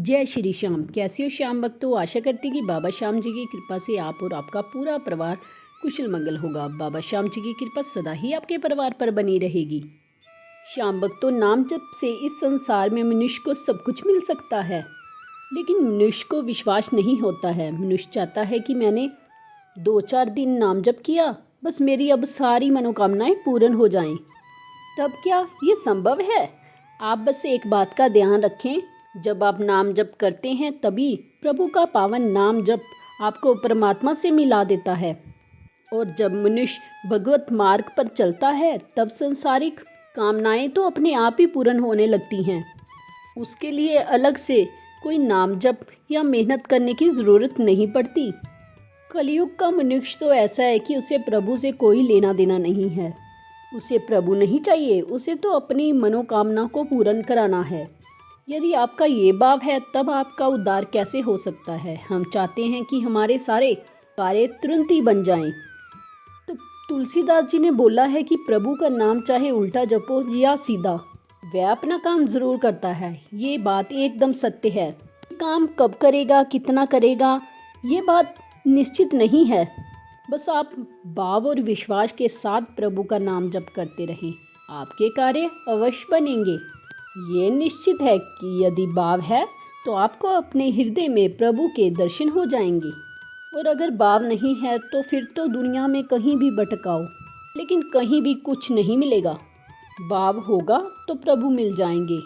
जय श्री श्याम। कैसे हो श्याम भक्तों? आशा करती कि बाबा श्याम जी की कृपा से आप और आपका पूरा परिवार कुशल मंगल होगा। बाबा श्याम जी की कृपा सदा ही आपके परिवार पर बनी रहेगी। श्याम भक्तों, नाम जप से इस संसार में मनुष्य को सब कुछ मिल सकता है, लेकिन मनुष्य को विश्वास नहीं होता है। मनुष्य चाहता है कि मैंने 2-4 दिन नाम जप किया, बस मेरी अब सारी मनोकामनाएं पूर्ण हो जाएं। तब क्या ये संभव है? आप बस एक बात का ध्यान रखें, जब आप नाम जप करते हैं तभी प्रभु का पावन नाम जप आपको परमात्मा से मिला देता है। और जब मनुष्य भगवत मार्ग पर चलता है तब संसारिक कामनाएं तो अपने आप ही पूर्ण होने लगती हैं। उसके लिए अलग से कोई नाम जप या मेहनत करने की ज़रूरत नहीं पड़ती। कलयुग का मनुष्य तो ऐसा है कि उसे प्रभु से कोई लेना देना नहीं है। उसे प्रभु नहीं चाहिए, उसे तो अपनी मनोकामना को पूर्ण कराना है। यदि आपका ये भाव है तब आपका उद्धार कैसे हो सकता है? हम चाहते हैं कि हमारे सारे कार्य तुरंत ही बन जाएं। तो तुलसीदास जी ने बोला है कि प्रभु का नाम चाहे उल्टा जपो या सीधा, वह अपना काम ज़रूर करता है। ये बात एकदम सत्य है। काम कब करेगा, कितना करेगा, ये बात निश्चित नहीं है। बस आप भाव और विश्वास के साथ प्रभु का नाम जप करते रहें, आपके कार्य अवश्य बनेंगे। ये निश्चित है कि यदि भाव है तो आपको अपने हृदय में प्रभु के दर्शन हो जाएंगे। और अगर भाव नहीं है तो फिर तो दुनिया में कहीं भी भटकाओ, लेकिन कहीं भी कुछ नहीं मिलेगा। भाव होगा तो प्रभु मिल जाएंगे,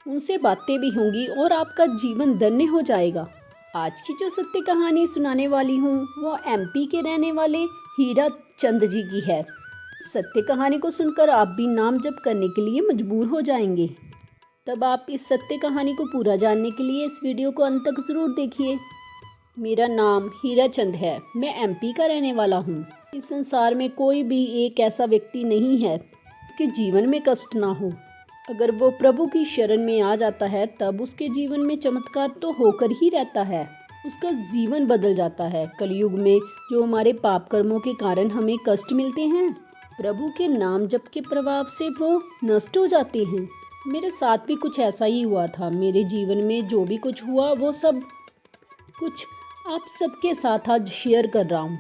उनसे बातें भी होंगी और आपका जीवन धन्य हो जाएगा। आज की जो सत्य कहानी सुनाने वाली हूँ वो एमपी के रहने वाले हीरा चंद जी की है। सत्य कहानी को सुनकर आप भी नाम जप करने के लिए मजबूर हो जाएंगे। तब आप इस सत्य कहानी को पूरा जानने के लिए इस वीडियो को अंत तक ज़रूर देखिए। मेरा नाम हीरा चंद है, मैं एमपी का रहने वाला हूँ। इस संसार में कोई भी एक ऐसा व्यक्ति नहीं है कि जीवन में कष्ट ना हो। अगर वो प्रभु की शरण में आ जाता है तब उसके जीवन में चमत्कार तो होकर ही रहता है, उसका जीवन बदल जाता है। कलयुग में जो हमारे पाप कर्मों के कारण हमें कष्ट मिलते हैं, प्रभु के नाम जप के प्रभाव से वो नष्ट हो जाते हैं। मेरे साथ भी कुछ ऐसा ही हुआ था। मेरे जीवन में जो भी कुछ हुआ वो सब कुछ आप सबके साथ आज शेयर कर रहा हूँ।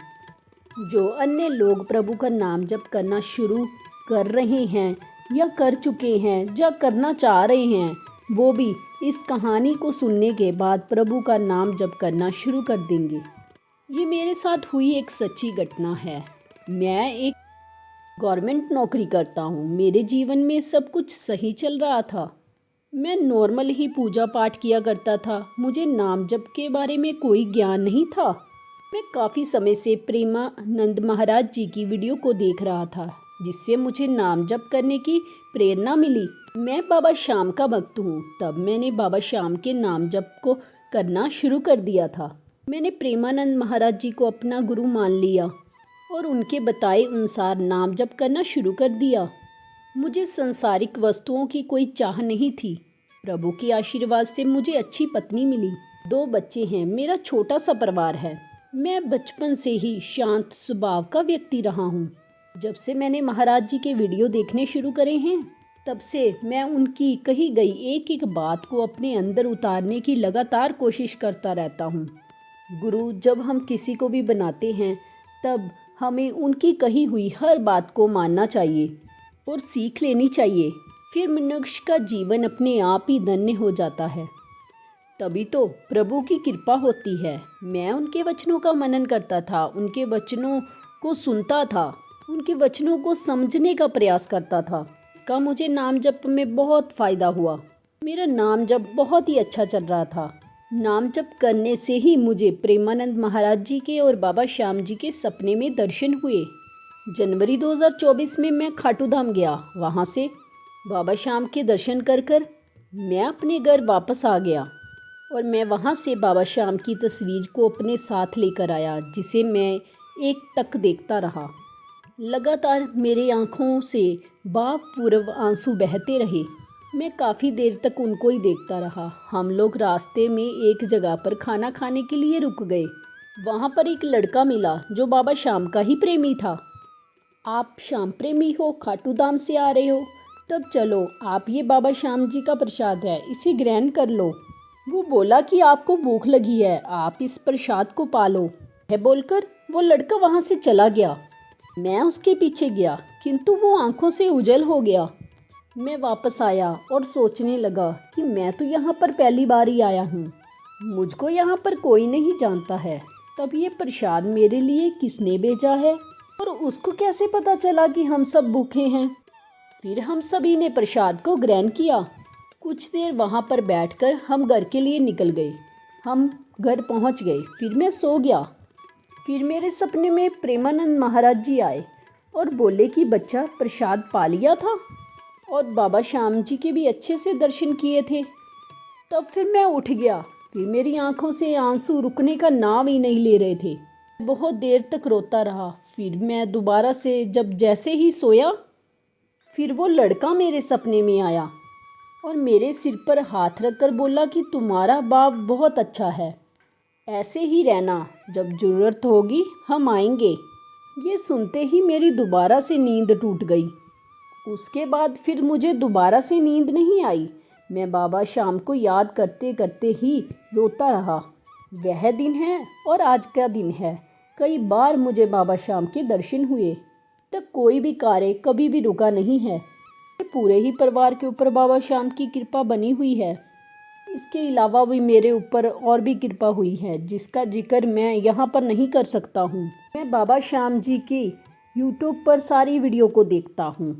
जो अन्य लोग प्रभु का नाम जप करना शुरू कर रहे हैं या कर चुके हैं या करना चाह रहे हैं, वो भी इस कहानी को सुनने के बाद प्रभु का नाम जप करना शुरू कर देंगे। ये मेरे साथ हुई एक सच्ची घटना है। मैं एक गवर्नमेंट नौकरी करता हूँ। मेरे जीवन में सब कुछ सही चल रहा था। मैं नॉर्मल ही पूजा पाठ किया करता था। मुझे नाम जप के बारे में कोई ज्ञान नहीं था। मैं काफ़ी समय से प्रेमानंद महाराज जी की वीडियो को देख रहा था, जिससे मुझे नाम जप करने की प्रेरणा मिली। मैं बाबा श्याम का भक्त हूँ, तब मैंने बाबा श्याम के नाम जप को करना शुरू कर दिया था। मैंने प्रेमानंद महाराज जी को अपना गुरु मान लिया और उनके बताए अनुसार नाम जप करना शुरू कर दिया। मुझे संसारिक वस्तुओं की कोई चाह नहीं थी। प्रभु के आशीर्वाद से मुझे अच्छी पत्नी मिली, 2 बच्चे हैं, मेरा छोटा सा परिवार है। मैं बचपन से ही शांत स्वभाव का व्यक्ति रहा हूँ। जब से मैंने महाराज जी के वीडियो देखने शुरू करे हैं, तब से मैं उनकी कही गई एक एक बात को अपने अंदर उतारने की लगातार कोशिश करता रहता हूँ। गुरु जब हम किसी को भी बनाते हैं तब हमें उनकी कही हुई हर बात को मानना चाहिए और सीख लेनी चाहिए। फिर मनुष्य का जीवन अपने आप ही धन्य हो जाता है। तभी तो प्रभु की कृपा होती है। मैं उनके वचनों का मनन करता था, उनके वचनों को सुनता था, उनके वचनों को समझने का प्रयास करता था। इसका मुझे नाम जप में बहुत फ़ायदा हुआ। मेरा नाम जप बहुत ही अच्छा चल रहा था। नाम जप करने से ही मुझे प्रेमानंद महाराज जी के और बाबा श्याम जी के सपने में दर्शन हुए। जनवरी 2024 में मैं खाटू धाम गया। वहाँ से बाबा श्याम के दर्शन कर मैं अपने घर वापस आ गया और मैं वहाँ से बाबा श्याम की तस्वीर को अपने साथ लेकर आया, जिसे मैं एक तक देखता रहा। लगातार मेरी आँखों से भावपूर्व आंसू बहते रहे। मैं काफ़ी देर तक उनको ही देखता रहा। हम लोग रास्ते में एक जगह पर खाना खाने के लिए रुक गए। वहाँ पर एक लड़का मिला जो बाबा श्याम का ही प्रेमी था। आप श्याम प्रेमी हो, खाटू धाम से आ रहे हो, तब चलो आप ये बाबा श्याम जी का प्रसाद है, इसे ग्रहण कर लो। वो बोला कि आपको भूख लगी है, आप इस प्रसाद को पालो। है बोलकर वो लड़का वहाँ से चला गया। मैं उसके पीछे गया, किंतु वो आंखों से ओझल हो गया। मैं वापस आया और सोचने लगा कि मैं तो यहाँ पर पहली बार ही आया हूँ, मुझको यहाँ पर कोई नहीं जानता है। तब ये प्रसाद मेरे लिए किसने भेजा है और उसको कैसे पता चला कि हम सब भूखे हैं। फिर हम सभी ने प्रसाद को ग्रहण किया। कुछ देर वहाँ पर बैठकर हम घर के लिए निकल गए। हम घर पहुँच गए, फिर मैं सो गया। फिर मेरे सपने में प्रेमानंद महाराज जी आए और बोले कि बच्चा प्रसाद पा लिया था, और बाबा श्याम जी के भी अच्छे से दर्शन किए थे। तब फिर मैं उठ गया। फिर मेरी आंखों से आंसू रुकने का नाम ही नहीं ले रहे थे। बहुत देर तक रोता रहा। फिर मैं दोबारा से जैसे ही सोया, फिर वो लड़का मेरे सपने में आया और मेरे सिर पर हाथ रखकर बोला कि तुम्हारा बाप बहुत अच्छा है, ऐसे ही रहना, जब ज़रूरत होगी हम आएंगे। ये सुनते ही मेरी दोबारा से नींद टूट गई। उसके बाद फिर मुझे दोबारा से नींद नहीं आई। मैं बाबा श्याम को याद करते करते ही रोता रहा। वह दिन है और आज का दिन है। कई बार मुझे बाबा श्याम के दर्शन हुए। तक कोई भी कार्य कभी भी रुका नहीं है। पूरे ही परिवार के ऊपर बाबा श्याम की कृपा बनी हुई है। इसके अलावा भी मेरे ऊपर और भी कृपा हुई है, जिसका जिक्र मैं यहाँ पर नहीं कर सकता हूँ। मैं बाबा श्याम जी की यूट्यूब पर सारी वीडियो को देखता हूँ।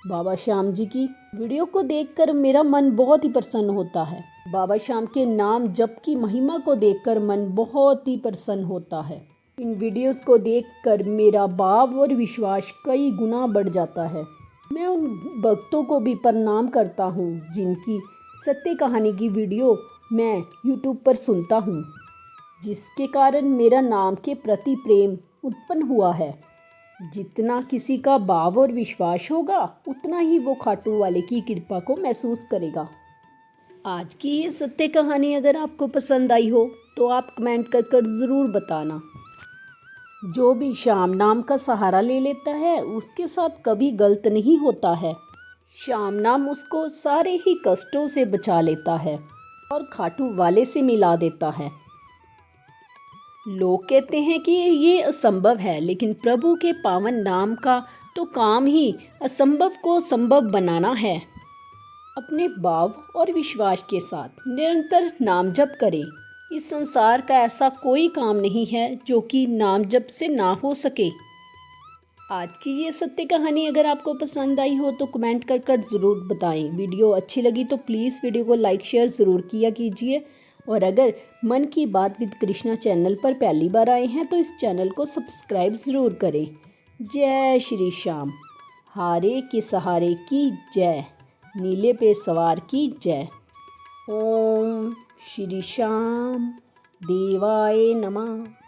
बाबा श्याम जी की वीडियो को देखकर मेरा मन बहुत ही प्रसन्न होता है। बाबा श्याम के नाम जप की महिमा को देखकर मन बहुत ही प्रसन्न होता है। इन वीडियोस को देखकर मेरा भाव और विश्वास कई गुना बढ़ जाता है। मैं उन भक्तों को भी प्रणाम करता हूँ जिनकी सत्य कहानी की वीडियो मैं यूट्यूब पर सुनता हूँ, जिसके कारण मेरा नाम के प्रति प्रेम उत्पन्न हुआ है। जितना किसी का भाव और विश्वास होगा, उतना ही वो खाटू वाले की कृपा को महसूस करेगा। आज की ये सत्य कहानी अगर आपको पसंद आई हो तो आप कमेंट कर ज़रूर बताना। जो भी श्याम नाम का सहारा ले लेता है उसके साथ कभी गलत नहीं होता है। श्याम नाम उसको सारे ही कष्टों से बचा लेता है और खाटू वाले से मिला देता है। लोग कहते हैं कि ये असंभव है, लेकिन प्रभु के पावन नाम का तो काम ही असंभव को संभव बनाना है। अपने भाव और विश्वास के साथ निरंतर नाम जप करें। इस संसार का ऐसा कोई काम नहीं है जो कि नाम जप से ना हो सके। आज की ये सत्य कहानी अगर आपको पसंद आई हो तो कमेंट कर ज़रूर बताएं। वीडियो अच्छी लगी तो प्लीज़ वीडियो को लाइक शेयर ज़रूर किया कीजिए। और अगर मन की बात विद कृष्णा चैनल पर पहली बार आए हैं तो इस चैनल को सब्सक्राइब ज़रूर करें। जय श्री श्याम। हारे के सहारे की जय, नीले पे सवार की जय। ओम श्री श्याम देवाय नमः।